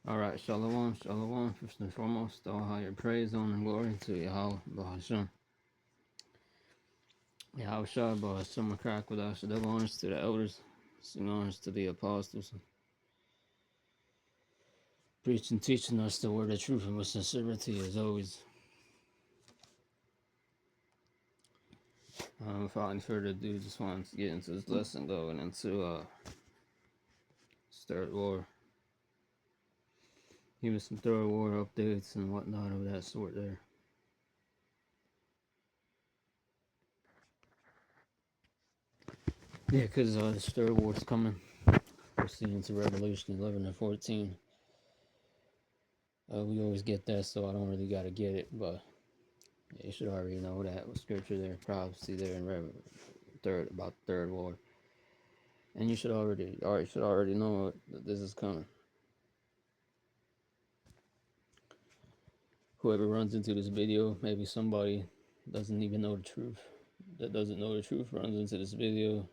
All right, shalom, shalom. First and foremost, all higher praise, honor, and glory to Yahweh, Bahasham. Yahweh Shai, Bahasham, Crack with us. Double honors to the elders, sing honors to the apostles, preaching, teaching us the word of truth and with sincerity as always. Without any further ado, just wanted to get into this lesson going into Third War. Give us some Third War updates and whatnot of that sort there. Yeah, because this Third War is coming. Proceeding to Revelation 11 and 14. We always get that, so I don't really got to get it, but you should already know that with scripture there, prophecy there in about the Third War, and you should already know that this is coming. Whoever runs into this video, maybe somebody doesn't even know the truth, that doesn't know the truth runs into this video.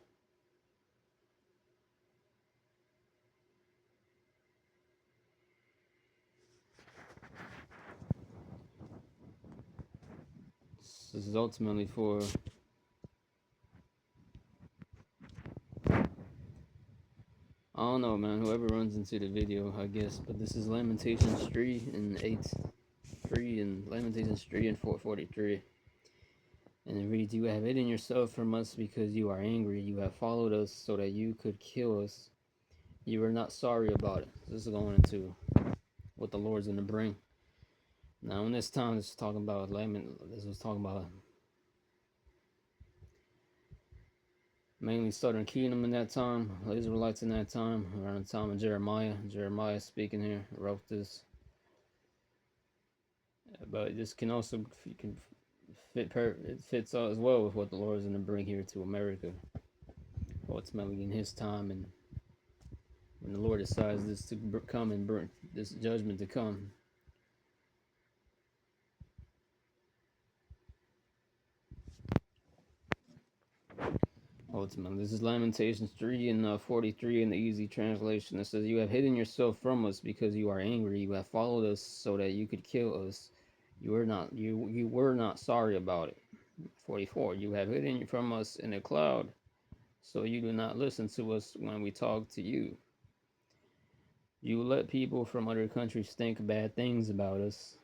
This is ultimately for I don't know, man. Whoever runs into the video, I guess. But this is Lamentations 3 and 3 and Lamentations 3 and 443. And it reads, "You have hidden yourself from us because you are angry. You have followed us so that you could kill us. You are not sorry about it." This is going into what the Lord's going to bring. Now, in this time, this was talking about mainly Southern Kingdom in that time, the Israelites in that time, around the time of Jeremiah. Jeremiah speaking here, wrote this. But this can also it fits as well with what the Lord is going to bring here to America. Ultimately, in His time, and when the Lord decides this to come and bring this judgment to come. Ultimately, this is Lamentations 3 and 43 in the easy translation. It says, "You have hidden yourself from us because you are angry. You have followed us so that you could kill us. You were not sorry about it." 44. "You have hidden from us in a cloud, so you do not listen to us when we talk to you. You let people from other countries think bad things about us.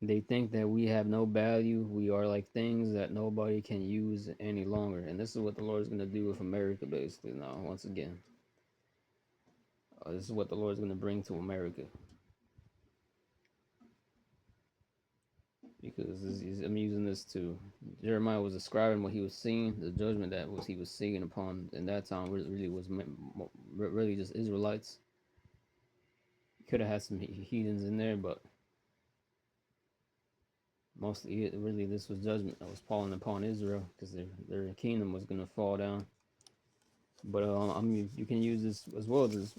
They think that we have no value. We are like things that nobody can use any longer." And this is what the Lord is going to do with America, basically. Now, once again, this is what the Lord is going to bring to America. Because I'm using this to Jeremiah was describing what he was seeing, the judgment that he was seeing upon in that time really was really just Israelites. Could have had some heathens in there, but mostly really this was judgment that was falling upon Israel because their kingdom was going to fall down. But I mean, you can use this as well. This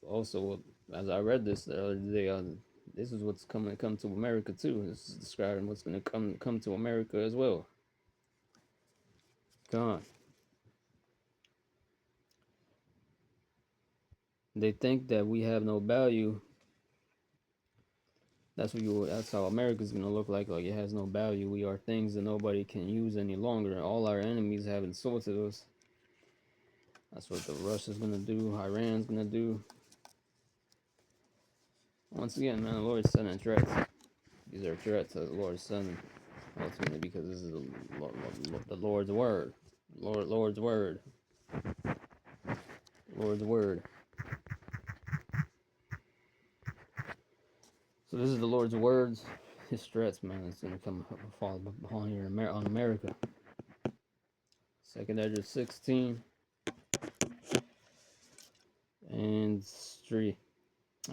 also, as I read this the other day, this is what's come to America too. This is describing what's going to come to America as well. Come on. They think that we have no value. That's how America's gonna look like it has no value. We are things that nobody can use any longer. All our enemies have insulted us. That's what the Russia's gonna do, Iran's gonna do. Once again, man, the Lord's sending threats. These are threats that the Lord's sending, ultimately, because this is the Lord's word. Lord's word. Lord's word. So this is the Lord's words. His threats, man, it's gonna fall upon here on America. 2nd Ezra 16 and 3.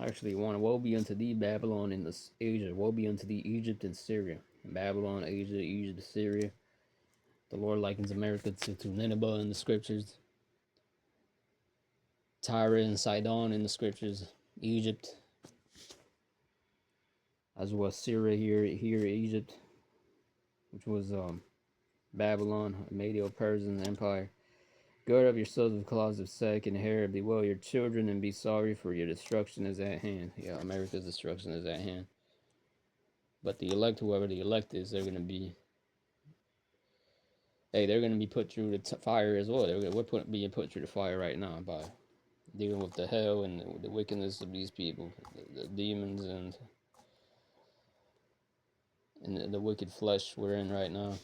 Actually, one, "Woe be unto thee, Babylon, in this Asia. Woe be unto thee, Egypt and Syria." Babylon, Asia, Egypt, Syria. The Lord likens America to Nineveh in the scriptures. Tyre and Sidon in the scriptures. Egypt, as well as Syria here Egypt, which was Babylon, Medo-Persian Empire. Gird up yourselves with cloths of sack and hair, bewail your children, and be sorry, for your destruction is at hand. Yeah, America's destruction is at hand. But the elect, whoever the elect is, they're gonna be, hey, they're gonna be put through the fire as well. We're being put through the fire right now by dealing with the hell and the wickedness of these people, the demons and the wicked flesh we're in right now.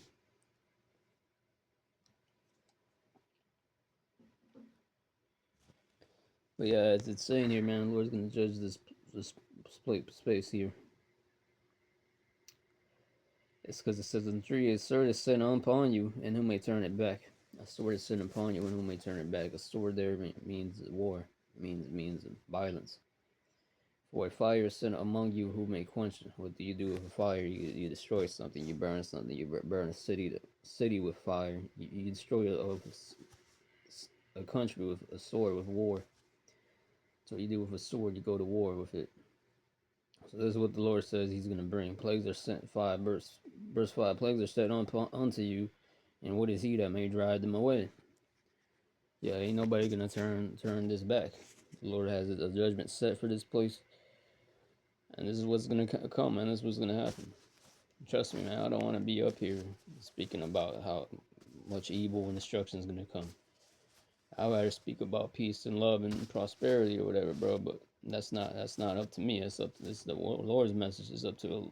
But yeah, as it's saying here, man, the Lord's gonna judge this space here. It's because it says in 3, a sword is sent upon you, and who may turn it back? A sword is sent upon you, and who may turn it back? A sword there means war, means violence. For a fire is sent among you, who may quench it? What do you do with a fire? You destroy something. You burn something. You burn a city with fire. You destroy a country with a sword, with war. So you do with a sword. You go to war with it. So this is what the Lord says He's going to bring. Plagues are sent. Verse 5. Plagues are set unto you, and what is He that may drive them away? Yeah, ain't nobody going to turn this back. The Lord has a judgment set for this place, and this is what's going to come, and this is what's going to happen. Trust me, man. I don't want to be up here speaking about how much evil and destruction is going to come. I'd rather speak about peace and love and prosperity or whatever, bro. But that's not up to me. It's up to the Lord's message. It's up to the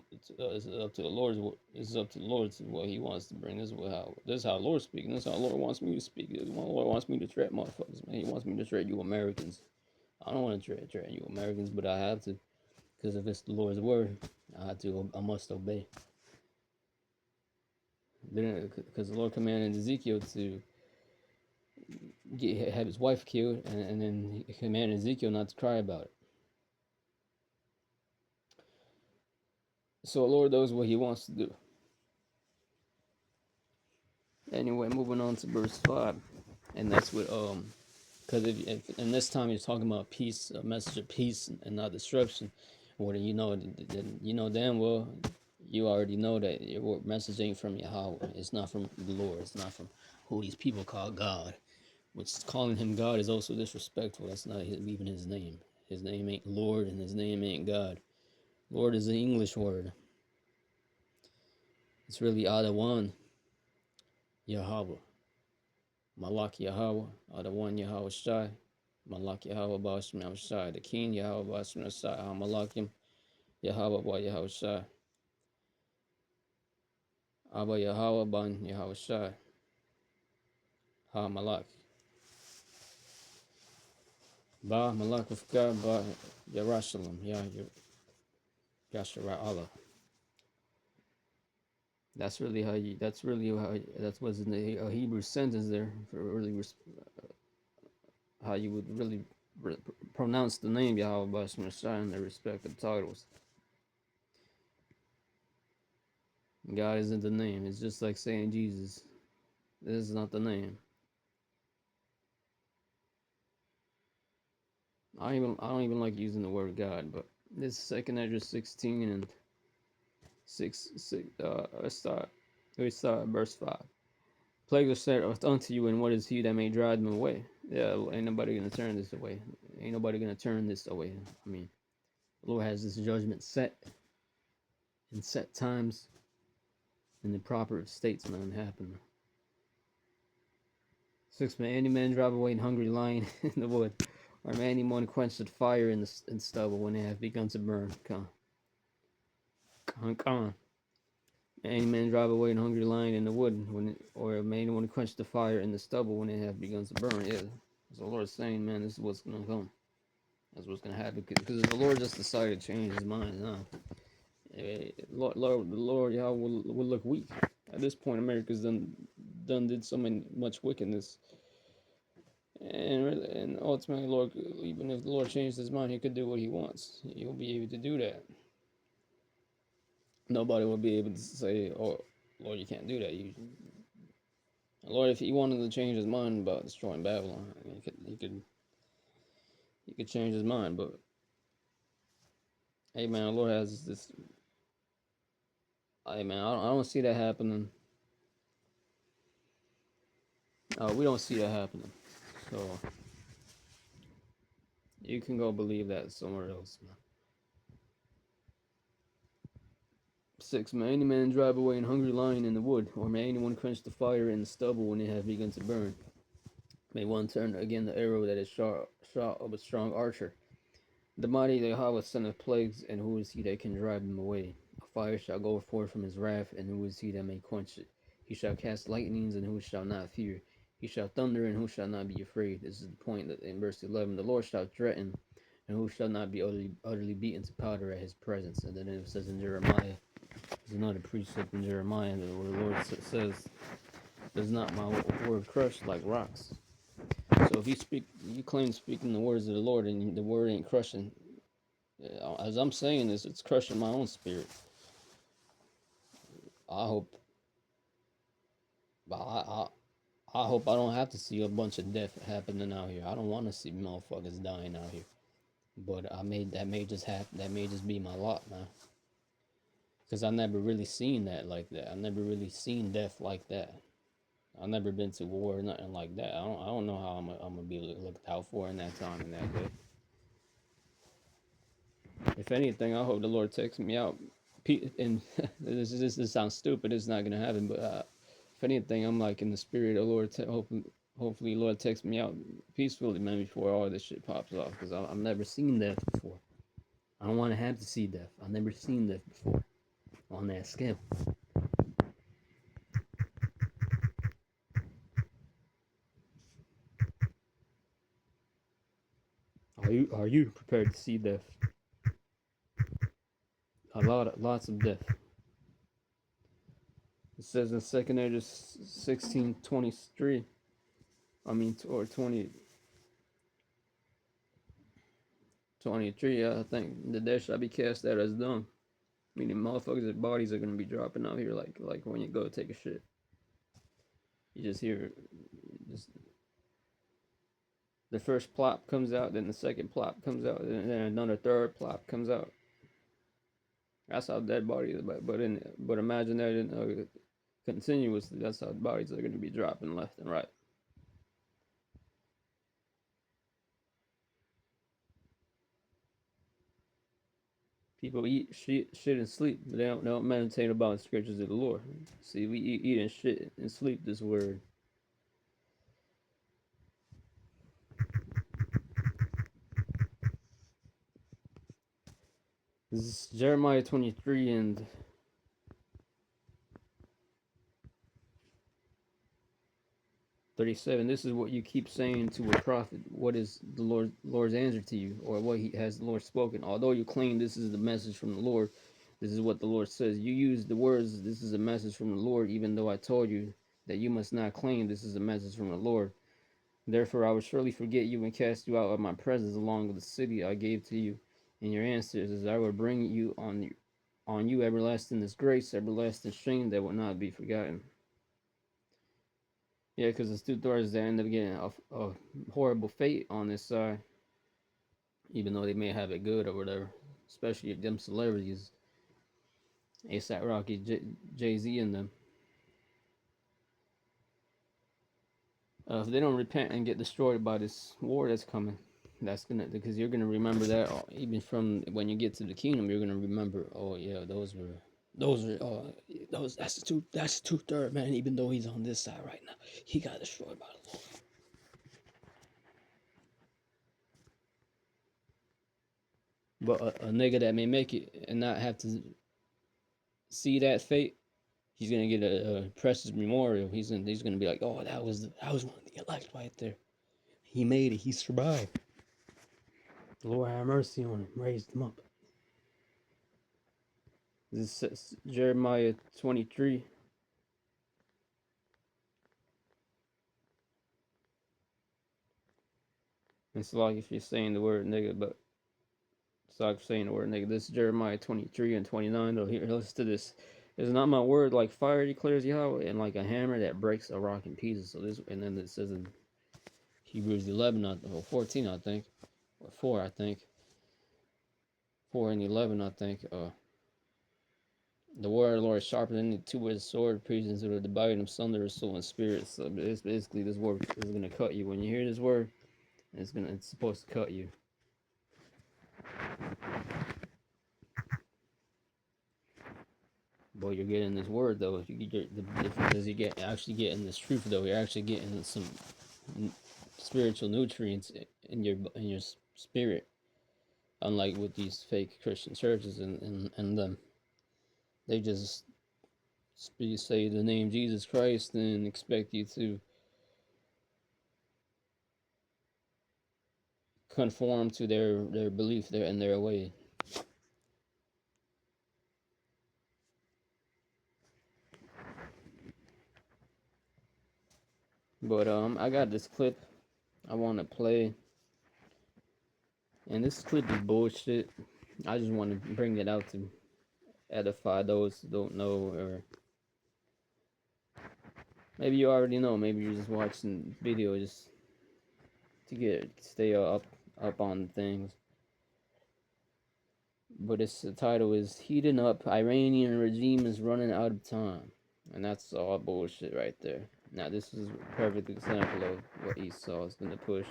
Lord's. It's up to the Lord's what He wants to bring. This is how the Lord's speaking. This is how the Lord wants me to speak. This is how the Lord wants me to treat motherfuckers, man. He wants me to treat you Americans. I don't want to treat you Americans, but I have to, because if it's the Lord's word, I must obey. Because the Lord commanded Ezekiel to have his wife killed, and then he commanded Ezekiel not to cry about it. So the Lord knows what He wants to do. Anyway, moving on to verse 5, and that's what because if in this time you're talking about peace, a message of peace and not destruction, well then you know damn well you already know that your message ain't from Yahweh. It's not from the Lord. It's not from who these people call God. Which calling Him God is also disrespectful. That's not even His name. His name ain't Lord, and His name ain't God. Lord is an English word. It's really Adawan Yahweh. Malak Yahweh, Adawan Yahweh Shai. Malak Yahweh Bashim Yahweh Shai. The King Yahweh Bashim Shai. Malakim Yahweh Ba Yahweh Shai. Abba Yahweh Ban Yahweh Shai. Ha Malak. Ba Malak with God Ba Yerushalayim. Yashara Allah. That's really how you. That's really how. That's what's in the Hebrew sentence there for really how you would really pronounce the name Yahweh Bashim Shai in their respective titles. God isn't the name. It's just like saying Jesus. This is not the name. I don't even like using the word God, but this second address 16 and 6 let's start verse 5. Plagues are set unto you, and what is He that may drive them away? Yeah, ain't nobody gonna turn this away. Ain't nobody gonna turn this away. I mean, the Lord has this judgment set in set times in the proper states, man, happen. 6, may any man drive away an hungry lion in the wood, or may anyone quench the fire in stubble when they have begun to burn. Come. May any man drive away an hungry lion in the wood, or may anyone quench the fire in the stubble when they have begun to burn. Yeah, so the Lord's saying, man, this is what's gonna come. That's what's gonna happen, because the Lord just decided to change His mind now. The Lord Yahweh will look weak. At this point, America's did so much wickedness. And ultimately, Lord, even if the Lord changed His mind, He could do what He wants. He'll be able to do that. Nobody will be able to say, "Oh, Lord, you can't do that." Lord, if He wanted to change His mind about destroying Babylon, He could change His mind. But hey, man, the Lord has this. Hey, man, I don't see that happening. We don't see that happening. So you can go believe that somewhere else, man. 6. May any man drive away an hungry lion in the wood, or may anyone quench the fire in the stubble when it have begun to burn? May one turn again the arrow that is shot of a strong archer. The mighty Yahweh sendeth plagues, and who is he that can drive them away? A fire shall go forth from his wrath, and who is he that may quench it? He shall cast lightnings, and who shall not fear? He shall thunder, and who shall not be afraid? This is the point that in verse 11, the Lord shall threaten, and who shall not be utterly beaten to powder at his presence? And then it says in Jeremiah, there's another precept in Jeremiah where the Lord says, does not my word crush like rocks? So if you claim speaking the words of the Lord, and the word ain't crushing, as I'm saying this, it's crushing my own spirit. I hope, I hope I don't have to see a bunch of death happening out here. I don't want to see motherfuckers dying out here. But that may just happen. That may just be my lot, man. Because I never really seen that like that. I never really seen death like that. I never been to war or nothing like that. I don't know how I'm gonna be looked out for in that time and that day. If anything, I hope the Lord takes me out. And this sounds stupid. It's not gonna happen. But if anything, I'm like in the spirit of the Lord. Hopefully, Lord takes me out peacefully, man, before all this shit pops off. Because I've never seen death before. I don't want to have to see death. I've never seen death before on that scale. Are you prepared to see death? Lots of death. It says in 2 Ezra 16:23. I mean, or 23. I think the dead shall be cast out as dung. Meaning, motherfuckers' bodies are gonna be dropping out here like when you go take a shit. You just hear, just the first plop comes out, then the second plop comes out, and then another third plop comes out. That's how dead bodies. But imagine that in continuously. That's how bodies are gonna be dropping left and right. People eat shit and sleep, but they don't meditate about the scriptures of the Lord. See, we eat and shit and sleep this word. This is Jeremiah 23 and 37. This is what you keep saying to a prophet. What is the Lord's answer to you, or what has the Lord spoken? Although you claim this is the message from the Lord, this is what the Lord says. You use the words, "This is a message from the Lord," even though I told you that you must not claim this is a message from the Lord. Therefore, I will surely forget you and cast you out of my presence along with the city I gave to you and your ancestors. I will bring you on you everlasting disgrace, everlasting shame that will not be forgotten. Yeah, because the Stuttgarts, they end up getting a horrible fate on this side, even though they may have it good or whatever. Especially them celebrities, ASAP Rocky, Jay Z, and them. If they don't repent and get destroyed by this war that's coming, that's gonna, because you're gonna remember that even from when you get to the kingdom, you're gonna remember. Oh yeah, those that's the 2/3 man. Even though he's on this side right now, he got destroyed by the Lord. But a nigga that may make it and not have to see that fate, he's gonna get a precious memorial. He's gonna be like, oh, that was one of the elect right there. He made it. He survived. The Lord have mercy on him. Raised him up. This is Jeremiah 23. It's like if you're saying the word nigga, but it's like saying the word nigga. This is Jeremiah 23 and 29. Though here, listen to this. It's not my word like fire declares Yahweh, and like a hammer that breaks a rock in pieces. So this, and then it says in Hebrews 11, or 14, I think, or 4, I think, 4 and 11, I think. The word of the Lord is sharper than the two-edged sword, piercing to the dividing of sunder of soul and spirit. So it's basically this word is gonna cut you. When you hear this word, it's supposed to cut you. But you're getting this word though. The difference is you get actually getting this truth though. You're actually getting some spiritual nutrients in your spirit. Unlike with these fake Christian churches and them, they just say the name Jesus Christ and expect you to conform to their belief there and their way. But I got this clip I want to play, and this clip is bullshit. I just want to bring it out to edify those who don't know, or maybe you already know. Maybe you're just watching the video just to stay up on things. But the title is "Heating Up, Iranian Regime is Running Out of Time," and that's all bullshit right there. Now this is a perfect example of what Esau is gonna push.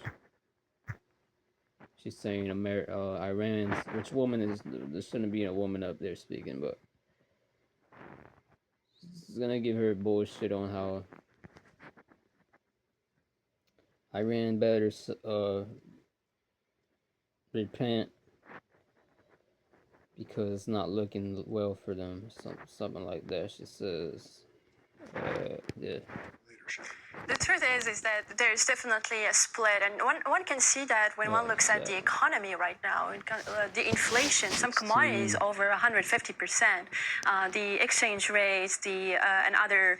She's saying Iran's, which woman is, there shouldn't be a woman up there speaking, but she's gonna give her bullshit on how Iran better repent because it's not looking well for them, something like that. She says, yeah. The truth is that there's definitely a split, and one can see that when one looks at the economy right now. The inflation, some commodities over 150%, the exchange rates, and other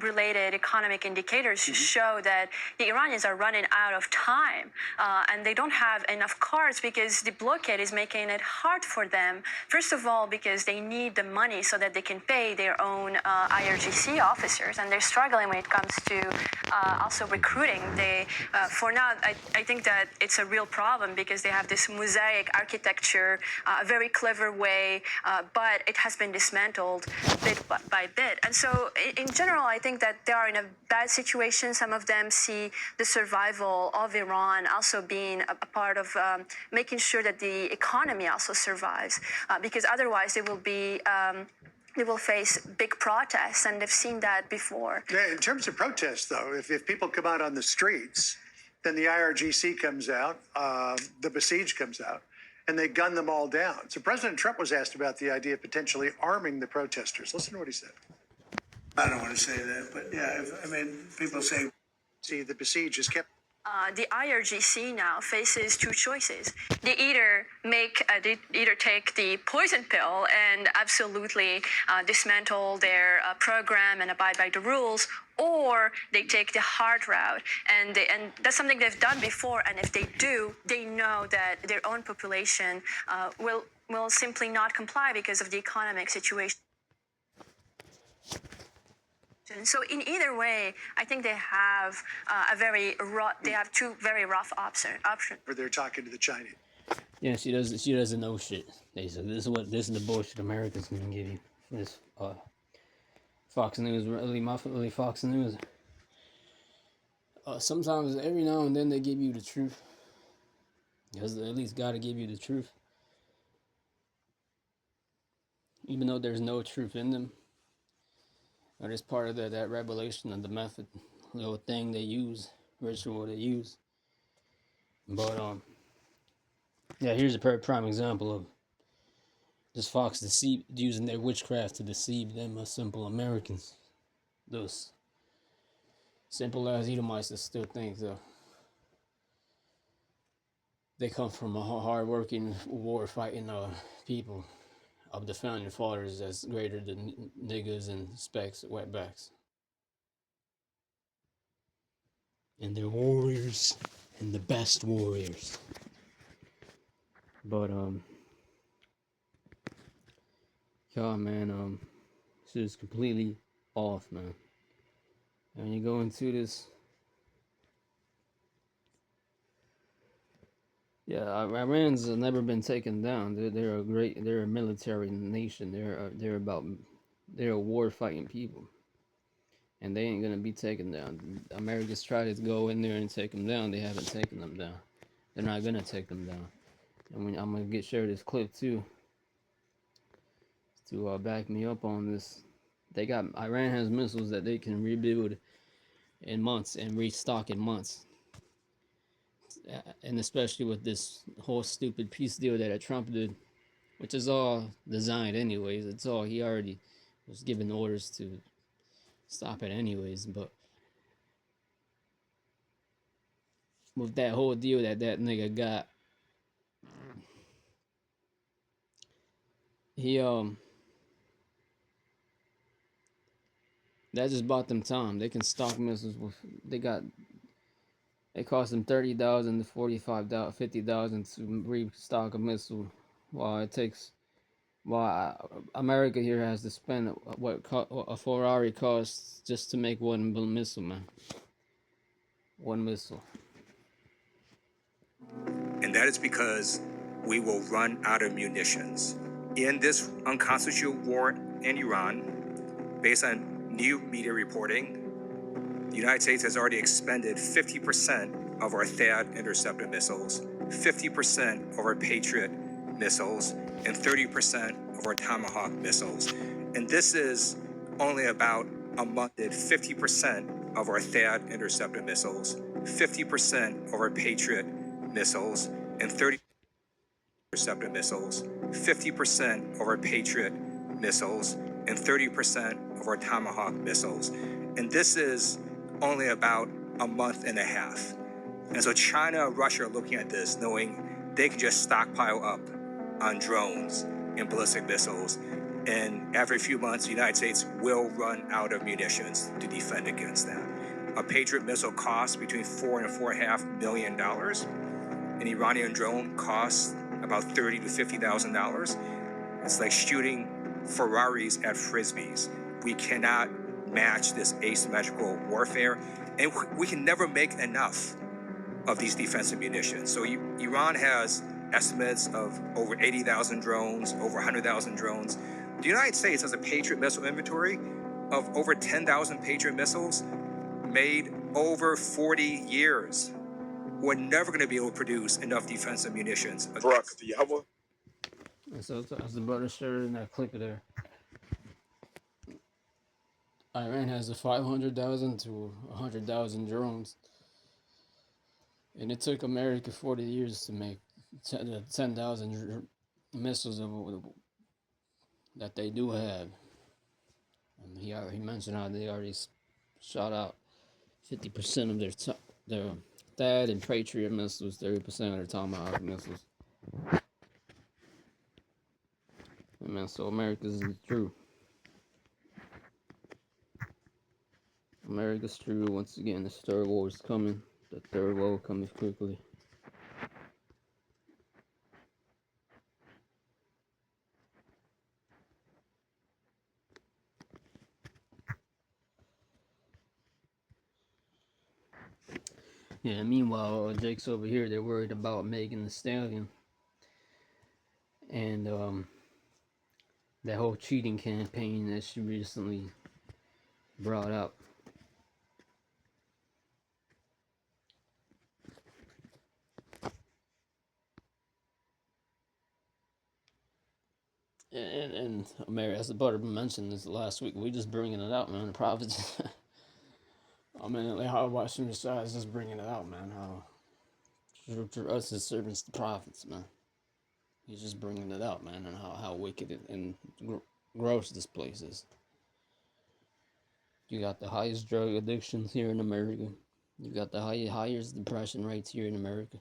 related economic indicators show that the Iranians are running out of time, and they don't have enough cars because the blockade is making it hard for them. First of all, because they need the money so that they can pay their own IRGC officers, and they're struggling when it comes to also recruiting. For now, I think that it's a real problem because they have this mosaic architecture, a very clever way, but it has been dismantled bit by bit. And so, in general, I think that they are in a bad situation. Some of them see the survival of Iran also being a part of making sure that the economy also survives, because otherwise they will face big protests, and they've seen that before. Yeah, in terms of protests, though, if people come out on the streets, then the IRGC comes out, the besieged comes out, and they gun them all down. So President Trump was asked about the idea of potentially arming the protesters. Listen to what he said. I don't want to say that, but yeah, people say. See, the besieged is kept. The IRGC now faces two choices. They either take the poison pill and absolutely dismantle their program and abide by the rules, or they take the hard route, and that's something they've done before. And if they do, they know that their own population will simply not comply because of the economic situation. So in either way, I think they have two very rough options. Where they're talking to the Chinese. Yeah, she doesn't know shit. They said this is the bullshit America's gonna give you. This Fox News, really Fox News. Sometimes every now and then they give you the truth. Because they at least gotta give you the truth. Even though there's no truth in them. Or it's part of that revelation of the method, little thing they use, ritual they use. But yeah, here's a prime example of this Fox using their witchcraft to deceive them simple Americans. Those simple as Edomites that still think they come from a hard-working, war-fighting people of the founding fathers that's greater than niggas and specs, wetbacks. And they're warriors, and the best warriors. But yeah, man, this is completely off, man. And you go into this Yeah, Iran's never been taken down. They're a military nation. They're a war fighting people, and they ain't gonna be taken down. America's tried to go in there and take them down. They haven't taken them down. They're not gonna take them down. And I'm gonna share this clip too to back me up on this. Iran has missiles that they can rebuild in months and restock in months. And especially with this whole stupid peace deal that Trump did, which is all designed anyways. It's all he already was given orders to stop it anyways. But with that whole deal that nigga got, he that just bought them time. They can stock missiles with it cost them 30,000 to 45,000, 50,000 to restock a missile, while it takes America here has to spend what a Ferrari costs just to make one missile, man. One missile. And that is because we will run out of munitions. In this unconstitutional war in Iran, based on new media reporting, the United States has already expended 50% of our THAAD interceptor missiles, 50% of our Patriot missiles, and 30% of our Tomahawk missiles. And this is only about a month. 50% of our THAAD interceptor missiles, 50% of our Patriot missiles, and 30% interceptor missiles, 50% of our Patriot missiles, and 30% of our Tomahawk missiles. And this is only about a month and a half. And so China and Russia are looking at this knowing they can just stockpile up on drones and ballistic missiles. And after a few months, the United States will run out of munitions to defend against that. A Patriot missile costs between $4 and $4.5 million. An Iranian drone costs about $30,000 to $50,000. It's like shooting Ferraris at Frisbees. We cannot match this asymmetrical warfare, and we can never make enough of these defensive munitions. So Iran has estimates of over 80,000 drones, over 100,000 drones. The United States has a Patriot missile inventory of over 10,000 Patriot missiles made over 40 years. We're never going to be able to produce enough defensive munitions. So as the brother shared in that clip there, Iran has a 500,000 to 100,000 drones, and it took America 40 years to make 10,000 missiles that they do have. And he mentioned how they already shot out 50% of their THAAD and Patriot missiles, 30% of their Tomahawk missiles. And man, so America's true. America's true. Once again, the third war is coming. The third war coming quickly. Yeah, meanwhile, Jake's over here, they're worried about Megan Thee Stallion. And that whole cheating campaign that she recently brought up. And Mary, as the butter mentioned this last week, we just bringing it out, man. The prophets. I mean, like how watching the sides just bringing it out, man. How for us as servants, the prophets, man. He's just bringing it out, man, and how wicked and gross this place is. You got the highest drug addictions here in America. You got the highest depression rates here in America.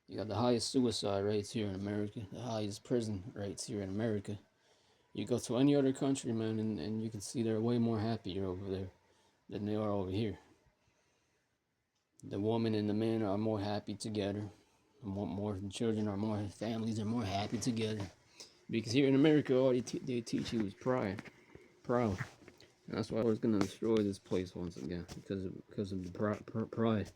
You got the highest suicide rates here in America. The highest prison rates here in America. You go to any other country, man, and you can see they're way more happier over there than they are over here. The woman and the man are more happy together. More children are more, families are more happy together. Because here in America, all they teach you is pride. Proud. And that's why we're going to destroy this place once again. Because of the pride.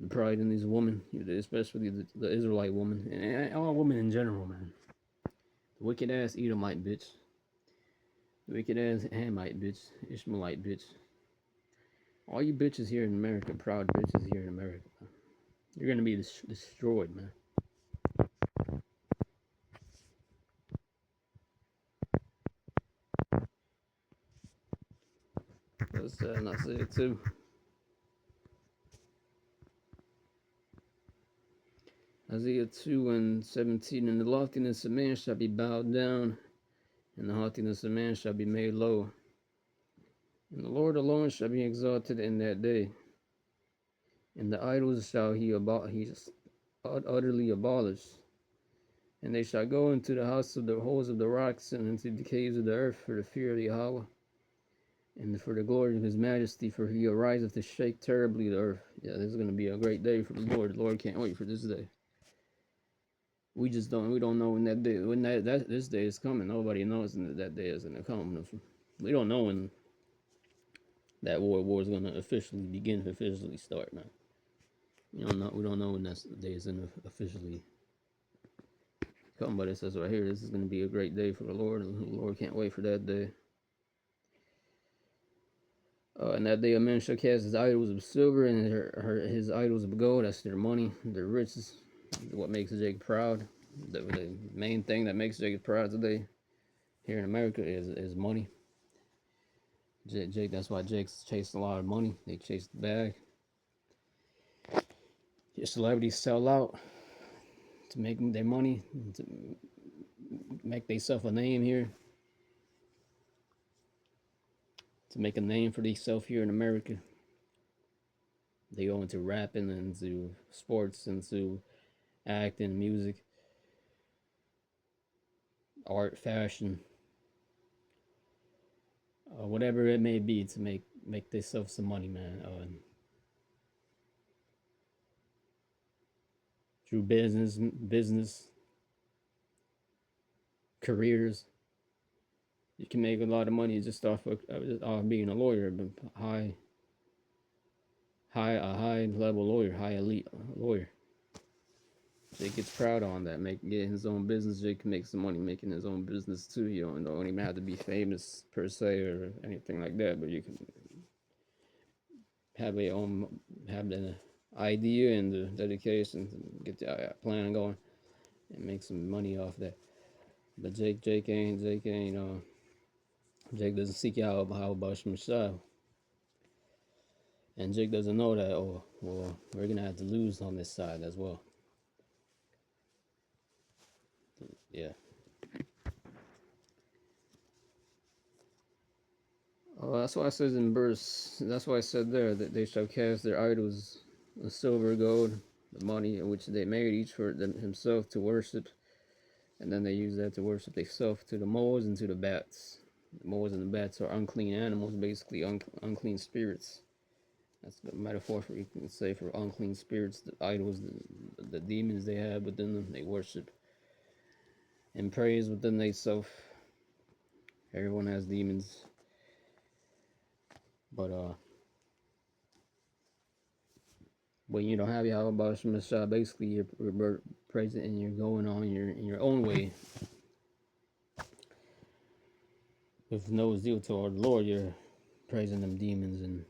The pride in these women, especially the Israelite woman, and all women in general, man. The wicked ass Edomite bitch. The wicked ass Hamite bitch. Ishmaelite bitch. All you bitches here in America, proud bitches here in America, man. You're gonna be destroyed, man. That's Isaiah 2. Isaiah 2 and 17. And the loftiness of man shall be bowed down, and the haughtiness of man shall be made low. And the Lord alone shall be exalted in that day. And the idols shall he utterly abolish. And they shall go into the house of the holes of the rocks and into the caves of the earth for the fear of Yahweh and for the glory of his majesty, for he ariseth to shake terribly the earth. Yeah, this is going to be a great day for the Lord. The Lord can't wait for this day. We don't know when that day, when this day is coming. Nobody knows when that day is going to come. We don't know when that war is going to officially start, man. We don't know when that day is going to officially come, but it says right here, this is going to be a great day for the Lord. And the Lord can't wait for that day. And that day a man shall cast his idols of silver and his idols of gold. That's their money, their riches, what makes Jake proud. The main thing that makes Jake proud today here in America is money. Jake, that's why Jake's chased a lot of money. They chase the bag. Your celebrities sell out to make their money, to make themselves a name here, to make a name for themselves here in America. They go into rapping, into sports, into acting, music, art, fashion, whatever it may be, to make themselves some money, man. Through business, careers, you can make a lot of money just off being a lawyer, but a high level lawyer, high elite lawyer. Jake gets proud on that, getting his own business. Jake can make some money making his own business too. You don't even have to be famous per se or anything like that, but you can have the idea and the dedication to get the plan going and make some money off that. But Jake doesn't seek out how about himself. And Jake doesn't know that, oh, well, we're going to have to lose on this side as well. Yeah. That's why it says in verse, that's why I said there that they shall cast their idols, the silver, gold, the money, which they made each for himself to worship. And then they use that to worship themselves to the moles and to the bats. The moles and the bats are unclean animals, basically unclean spirits. That's the metaphor for, you can say, for unclean spirits, the idols, the demons they have within them, they worship and praise within themselves. Everyone has demons, but when you don't have Yahweh Shah, basically you're praising and you're going on in your own way with no zeal toward the Lord. You're praising them demons and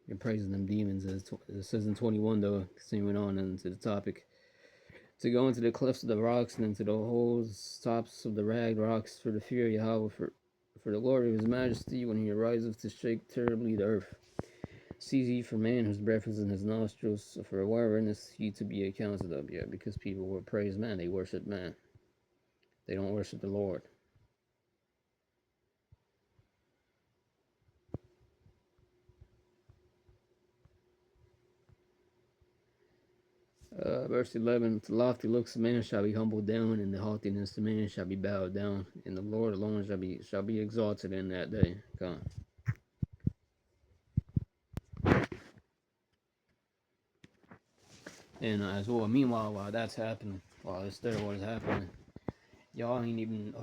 you're praising them demons, as it says in 21, though, continuing on into the topic. To go into the clefts of the rocks and into the holes, tops of the ragged rocks, for the fear of Yahweh, for the glory of his majesty, when he ariseth to shake terribly the earth. Seize ye for man whose breath is in his nostrils, for wherein is he to be accounted of? Yeah, because people will praise man, they worship man. They don't worship the Lord. Verse 11, the lofty looks of man shall be humbled down, and the haughtiness of man shall be bowed down, and the Lord alone shall be exalted in that day. Come. And as well, meanwhile, while that's happening, while this there was happening, y'all ain't even,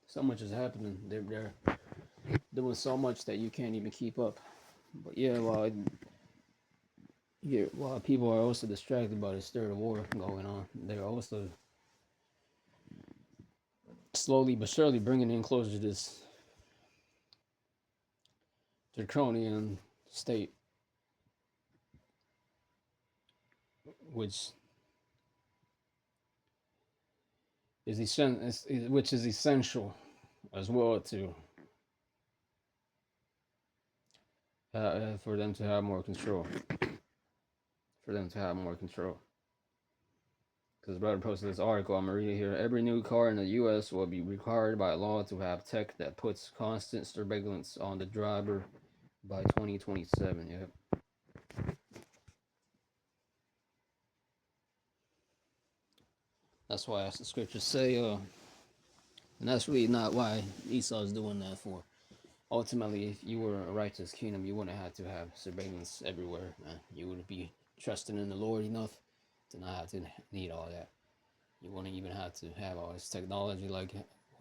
so much is happening. They're doing so much that you can't even keep up. But yeah, well, Yeah, while people are also distracted by this third war going on, they're also slowly but surely bringing in closer to this draconian state, which is essential as well to for them to have more control. For them to have more control. Because brother posted this article, I'm gonna read it here. Every new car in the U.S. will be required by law to have tech that puts constant surveillance on the driver by 2027. Yep. That's why the scriptures say, and that's really not why Esau's doing that for. Ultimately, if you were a righteous kingdom, you wouldn't have to have surveillance everywhere, man. You would be trusting in the Lord enough to not have to need all that. You wouldn't even have to have all this technology like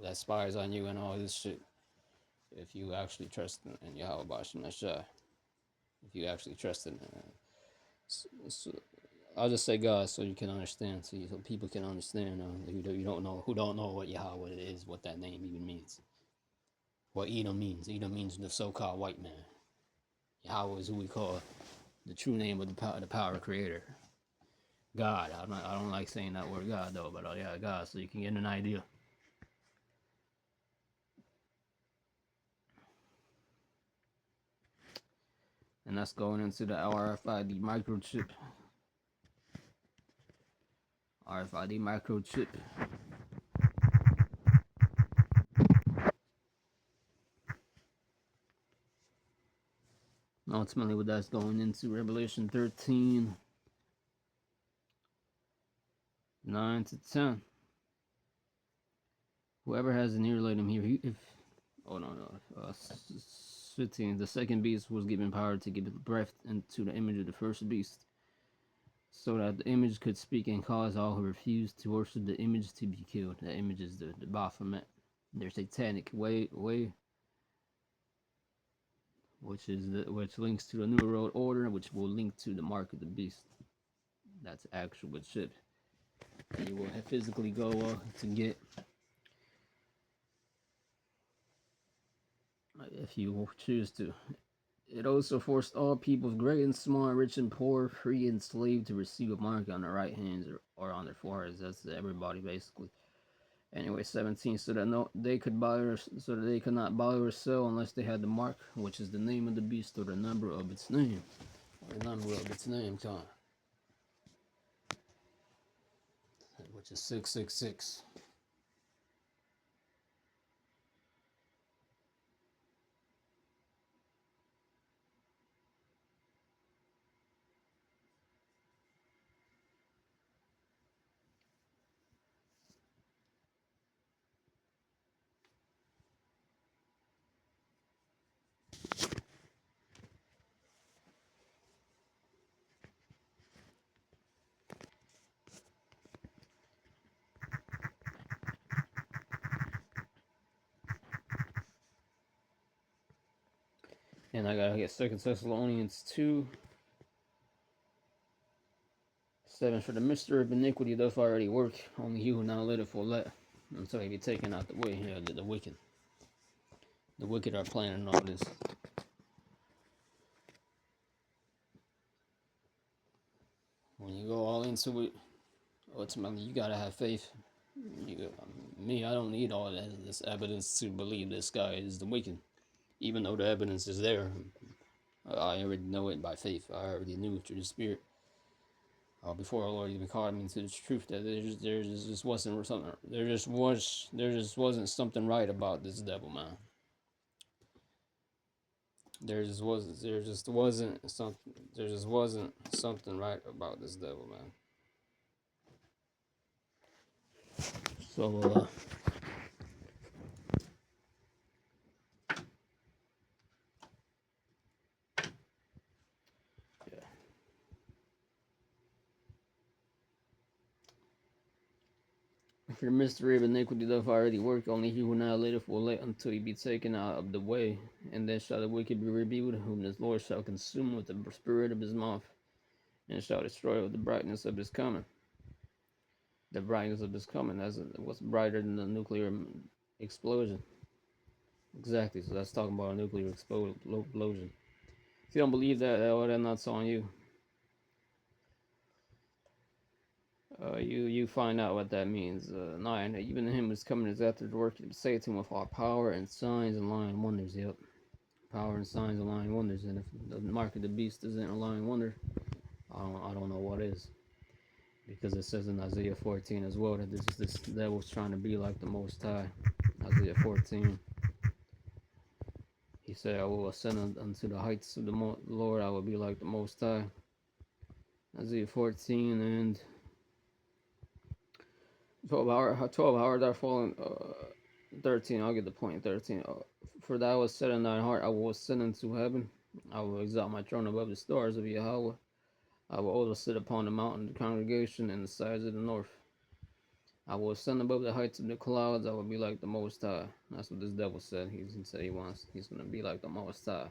that spies on you and all this shit. If you actually trust in Yahweh Bashim Nashah, if you actually trust in, so I'll just say God, so you can understand, so people can understand. Who don't know what Yahweh is, what that name even means, what Edom means. Edom means the so-called white man. Yahweh is who we call the true name of the power creator. God. I don't like saying that word God though, but yeah, God, so you can get an idea. And that's going into the RFID microchip. RFID microchip. Ultimately, what that's going into Revelation 13, 9 to 10. Whoever has an ear, let him hear. Oh no. 15. The second beast was given power to give breath into the image of the first beast, so that the image could speak and cause all who refused to worship the image to be killed. The image is the Baphomet, their satanic way, which links to the New World Order, which will link to the mark of the beast. That's actual chip. And you will physically go to get, if you choose to. It also forced all peoples, great and small, rich and poor, free and slave, to receive a mark on their right hands or on their foreheads. That's everybody basically. Anyway, 17, so that they could not buy or sell unless they had the mark, which is the name of the beast or the number of its name. Or the number of its name, Tom. Which is 666. And I gotta get 2 Thessalonians 2, 7. For the mystery of iniquity doth already work, only he who now liveth will let, until he be taken out the way. Yeah, the wicked. The wicked are planning all this. When you go all into it, ultimately you gotta have faith. I don't need all this evidence to believe this guy is the wicked. Even though the evidence is there, I already know it by faith. I already knew through the Spirit. Before the Lord even called me to the truth, that there just wasn't something. There just wasn't something right about this devil, man. There just wasn't something right about this devil, man. So yeah. For the mystery of iniquity doth already work, only he who now liveth will let until he be taken out of the way, and then shall the wicked be rebuked, whom the Lord shall consume with the spirit of his mouth, and shall destroy with the brightness of his coming. The brightness of his coming, that's what's brighter than the nuclear explosion. Exactly, so that's talking about a nuclear explosion. If you don't believe that, well, then that's on you. You find out what that means. 9. Even him who's coming is after the work, say to him with all power and signs and lying wonders. Yep. Power and signs and lying wonders. And if the mark of the beast isn't a lying wonder, I don't know what is. Because it says in Isaiah 14 as well that this devil's trying to be like the Most High. Isaiah 14. He said, I will ascend unto the heights of the Lord. I will be like the Most High. Isaiah 14 and 12 hours are falling. 13, I'll get the point. 13. For thou hast said in thine heart, I will ascend into heaven. I will exalt my throne above the stars of Yahweh. I will also sit upon the mountain of the congregation in the sides of the north. I will ascend above the heights of the clouds. I will be like the Most High. That's what this devil said. He said he's going to be like the Most High.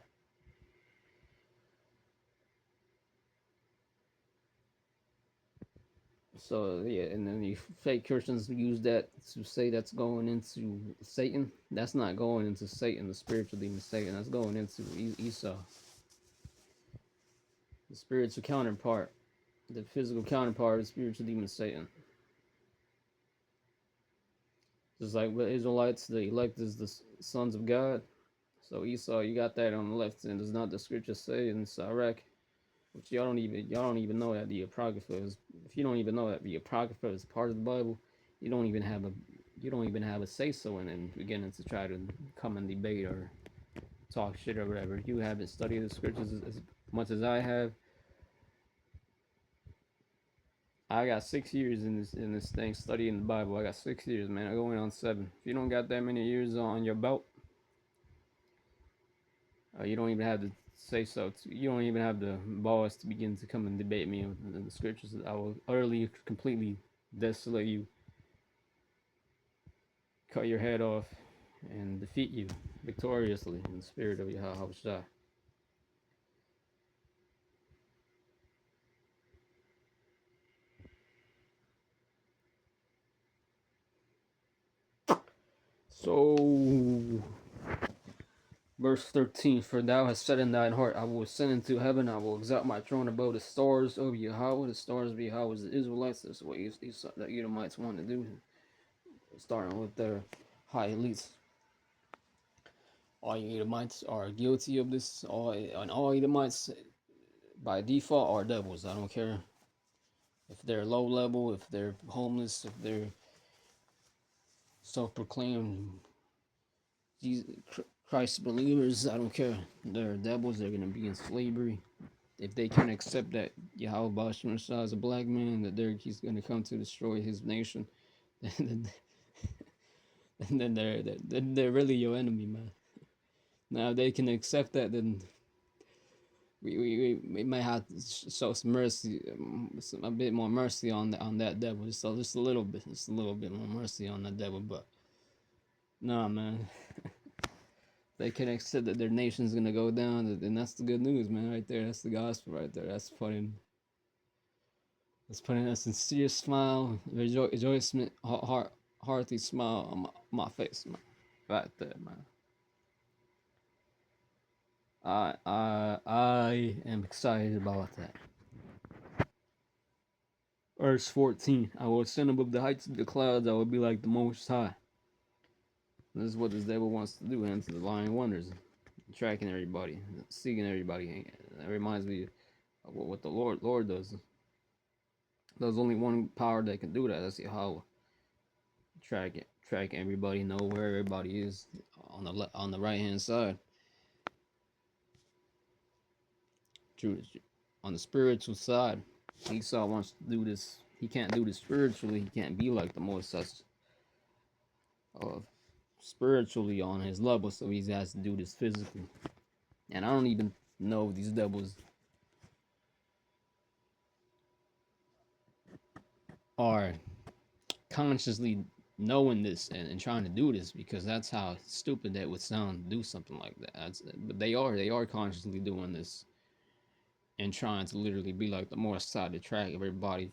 So yeah, and then the fake Christians use that to say that's going into Satan. That's not going into Satan, the spiritual demon Satan. That's going into Esau, the spiritual counterpart, the physical counterpart of the spiritual demon Satan. Just like the Israelites, the elect is the sons of God. So Esau, you got that on the left, and does not the scripture say in Sirach? Which y'all don't even know that the Apocrypha is. If you don't even know that the Apocrypha is part of the Bible, you don't even have a say so in it, beginning to try to come and debate or talk shit or whatever. You haven't studied the scriptures as much as I have. I got 6 years in this thing studying the Bible. I got 6 years, man. I'm going on 7. If you don't got that many years on your belt, you don't even have to say so. You don't even have the balls to begin to come and debate me with the scriptures. I will utterly, completely desolate you, cut your head off, and defeat you victoriously in the spirit of Yahweh. So, verse 13, for thou hast said in thine heart, I will ascend into heaven, I will exalt my throne above the stars of Yahweh. The stars of Yahweh is the Israelites. That's what the Edomites want to do, starting with their high elites. All Edomites are guilty of this. All Edomites, by default, are devils. I don't care if they're low level, if they're homeless, if they're self-proclaimed Christ believers. I don't care. They're devils. They're gonna be in slavery. If they can accept that Yahweh Bashar is a black man, that he's gonna come to destroy his nation, then they're really your enemy, man. Now if they can accept that, then we might have to show some mercy, a bit more mercy on that devil. Just a little bit, more mercy on that devil. But nah, man, they can accept that their nation's gonna go down, and that's the good news, man. Right there, that's the gospel, right there. That's putting a sincere smile, rejoicement, hearty smile on my face, man. Right there, man. I am excited about that. Verse 14, I will ascend above the heights of the clouds, I will be like the Most High. This is what this devil wants to do, into the lying wonders, tracking everybody, seeking everybody. That reminds me of what the Lord does. There's only one power that can do that. That's Yahweh. Track everybody, know where everybody is on the right hand side. On the spiritual side, Esau wants to do this. He can't do this spiritually. He can't be like the Moses spiritually on his level, so he has to do this physically. And I don't even know if these devils are consciously knowing this and trying to do this, because that's how stupid that would sound to do something like that. But they are consciously doing this. and trying to literally be like the Morse side to track everybody,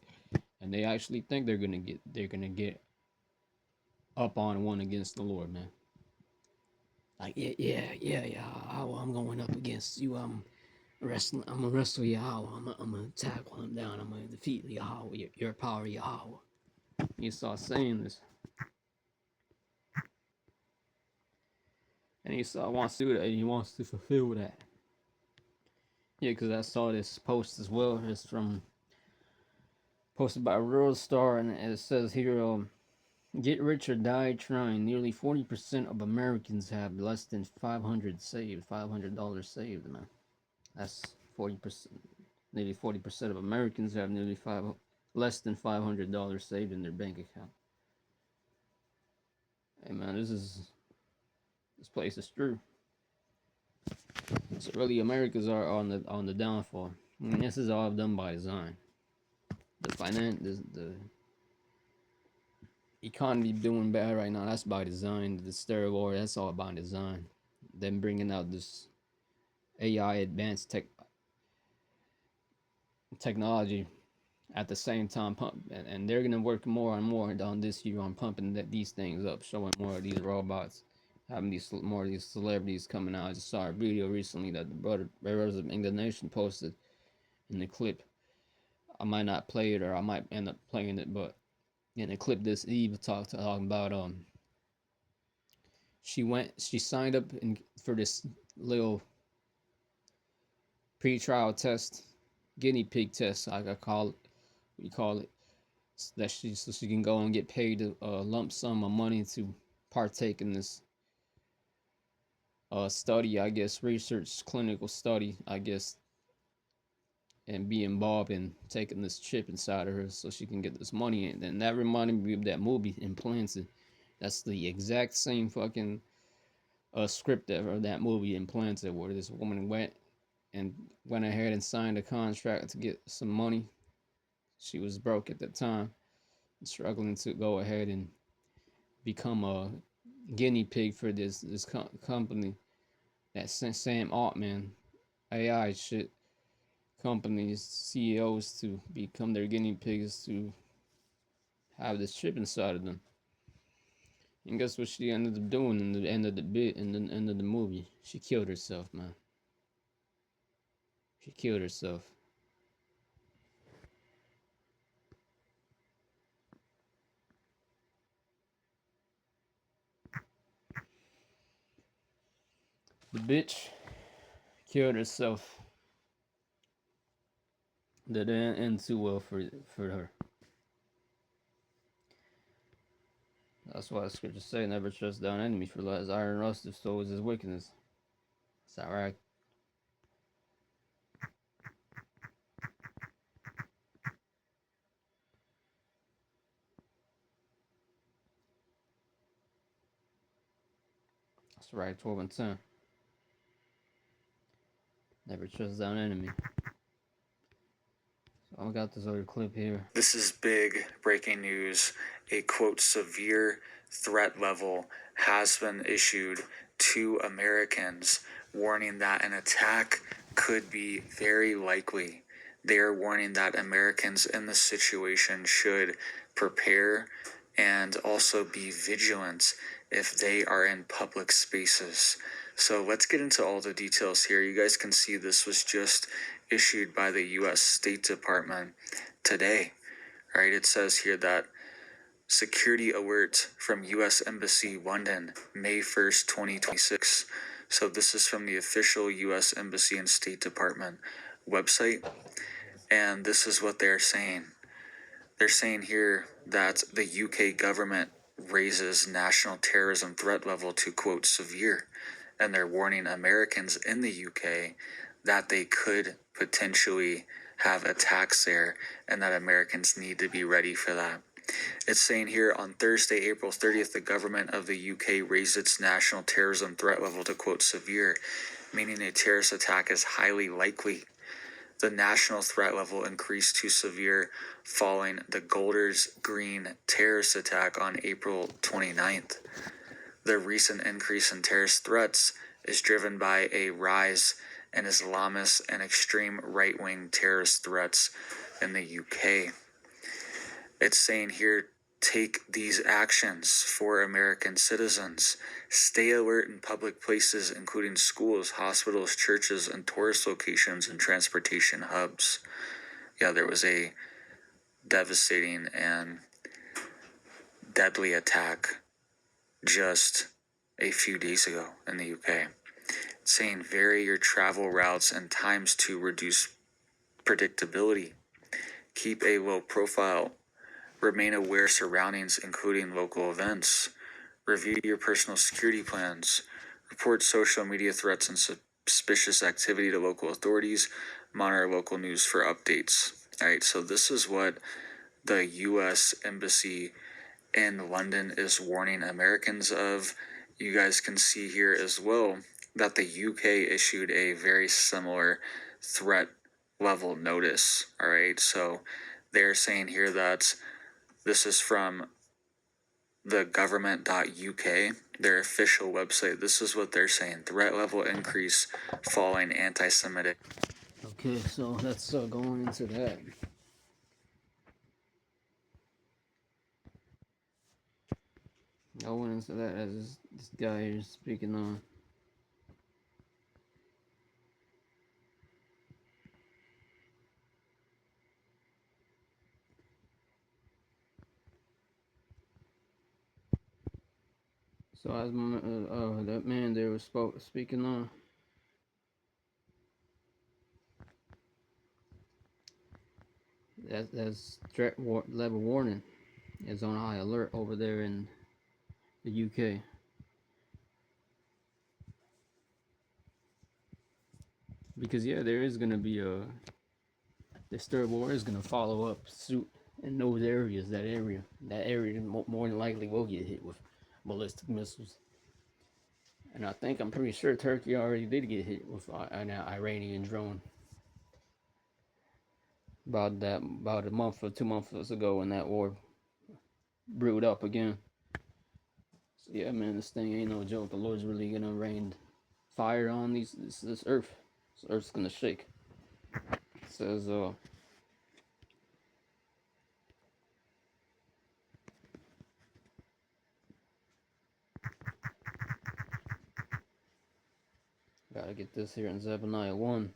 and they actually think they're gonna get up on one against the Lord, man. Like, yeah. I'm going up against you. I'm gonna wrestle Yahweh. I'm gonna tackle him down. I'm gonna defeat Yahweh. Your power, Yahweh. You start saying this, and Esau wants to do that. And he wants to fulfill that. Yeah, because I saw this post as well. It's from posted by Real Star, and it says here, get rich or die trying. Nearly 40% of Americans have less than $500 saved, man. That's 40%. Nearly 40% of Americans have less than $500 saved in their bank account. Hey, man, this place is true. So really, Americans are on the downfall. I mean, this is all done by design. The economy doing bad right now. That's by design. The steroid war. That's all by design. Them bringing out this AI advanced technology at the same time, and they're gonna work more and more on this year on pumping these things up, showing more of these robots, having more of these celebrities coming out. I just saw a video recently that the Brothers of Nation posted in the clip. I might not play it, or I might end up playing it, but in the clip, this Eve talking about she signed up for this little pre-trial test, guinea pig test, like I call it. We call it that so she can go and get paid a lump sum of money to partake in this study, I guess, research clinical study, I guess, and be involved in taking this chip inside of her so she can get this money. And that reminded me of that movie Implanted. That's the exact same fucking script of that movie Implanted, where this woman went ahead and signed a contract to get some money. She was broke at the time, struggling to go ahead and become a guinea pig for this company, that Sam Altman AI shit companies CEOs, to become their guinea pigs to have this chip inside of them. And guess what she ended up doing in the end of the movie? She killed herself, man. She killed herself. The bitch killed herself. That didn't end too well for her. That's why the scriptures say, never trust thine enemy, for as iron rusteth, so is his wickedness. That's alright. That's right, 12 and 10. Never trust thine enemy. So I got this other clip here. This is big breaking news. A quote severe threat level has been issued to Americans, warning that an attack could be very likely. They are warning that Americans in this situation should prepare and also be vigilant if they are in public spaces. So let's get into all the details here. You guys can see this was just issued by the U.S. State Department today, right? It says here that security alert from U.S. Embassy, London, May 1st, 2026. So this is from the official U.S. Embassy and State Department website, and this is what they're saying. They're saying here that the UK government raises national terrorism threat level to, quote, severe, and they're warning Americans in the UK that they could potentially have attacks there and that Americans need to be ready for that. It's saying here on Thursday, April 30th, the government of the UK raised its national terrorism threat level to, quote, severe, meaning a terrorist attack is highly likely. The national threat level increased to severe following the Golders Green terrorist attack on April 29th. The recent increase in terrorist threats is driven by a rise and Islamist and extreme right-wing terrorist threats in the UK. It's saying here, take these actions for American citizens. Stay alert in public places, including schools, hospitals, churches, and tourist locations and transportation hubs. Yeah, there was a devastating and deadly attack just a few days ago in the UK. It's saying vary your travel routes and times to reduce predictability. Keep a low profile. Remain aware of surroundings, including local events. Review your personal security plans. Report social media threats and suspicious activity to local authorities. Monitor local news for updates. All right, so this is what the U.S. Embassy in London is warning Americans of. You guys can see here as well that the UK issued a very similar threat level notice. All right, so they're saying here that this is from the government.uk, their official website. This is what they're saying. Threat level increase following anti-Semitic. Okay, so let's go into that. I went into that as this guy here speaking on. So as that man there was speaking on, that's threat level warning is on high alert over there in the UK. Because yeah, there is gonna be this third war is gonna follow up suit in those areas. That area more than likely will get hit with ballistic missiles. And I'm pretty sure Turkey already did get hit with an Iranian drone about a month or 2 months ago when that war brewed up again. So yeah, man, this thing ain't no joke. The Lord's really gonna rain fire on this earth. This earth's gonna shake. It says gotta get this here in Zephaniah 1.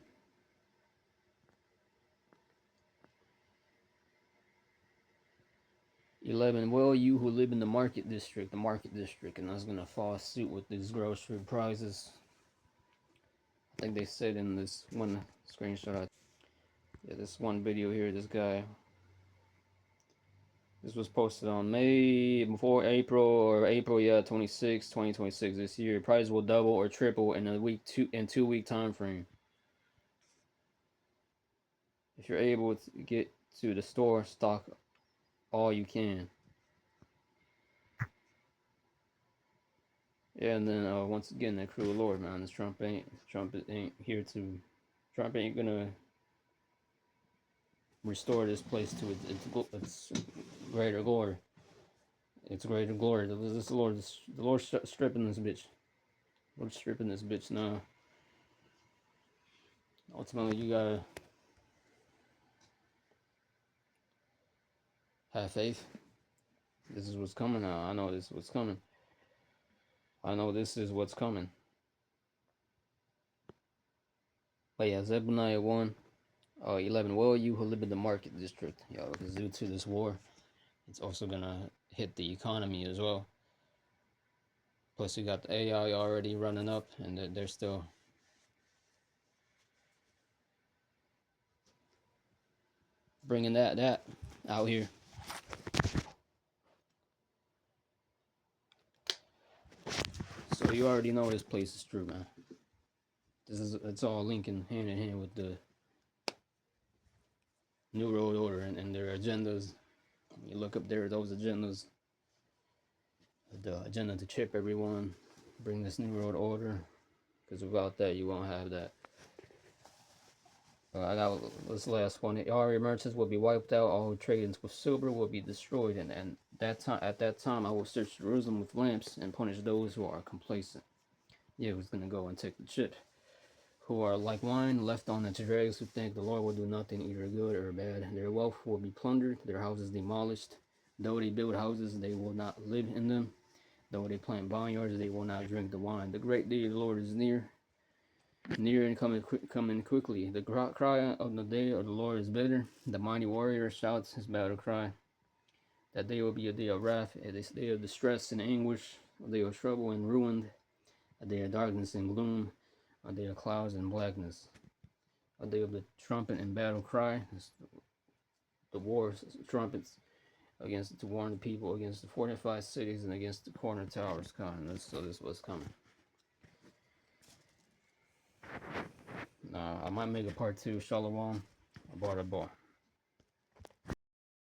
Well, you who live in the market district, and that's gonna follow suit with these grocery prices. I think they said in this one screenshot. Yeah, this one video here, this guy. This was posted on before April or April, yeah, 26, 2026 this year. Prices will double or triple in a 2 week time frame. If you're able to get to the store, stock all you can. Yeah, and then once again, that cruel Lord, man, this Trump ain't here to. Trump ain't gonna restore this place to its greater glory. Its greater glory. The Lord's stripping this bitch. Lord's stripping this bitch now. Ultimately, you gotta have faith. This is what's coming now. I know this is what's coming. I know this is what's coming. But yeah, Zephaniah 1, 11. Well, you who live in the market district, because due to this war, it's also gonna hit the economy as well. Plus, you got the AI already running up, and they're still bringing that out here. So you already know this place is true, man. It's all linking hand in hand with the New World Order and their agendas. You look up there, those agendas. The agenda to chip everyone, bring this New World Order, because without that, you won't have that. I got this last one. All merchants will be wiped out. All tradings with silver will be destroyed. And at that time, I will search Jerusalem with lamps and punish those who are complacent. Yeah, who's gonna go and take the chip? who are like wine left on the dregs, who think the Lord will do nothing, either good or bad. Their wealth will be plundered, their houses demolished. Though they build houses, they will not live in them. Though they plant vineyards, they will not drink the wine. The great day of the Lord is near, near and coming quickly. The cry of the day of the Lord is bitter. The mighty warrior shouts his battle cry. That day will be a day of wrath, a day of distress and anguish, a day of trouble and ruin, a day of darkness and gloom, a day of clouds and blackness, a day of the trumpet and battle cry, the war trumpets against to warn the people against the fortified cities and against the corner towers coming. So this was coming. I might make a part 2. Shalom. Bar to bar.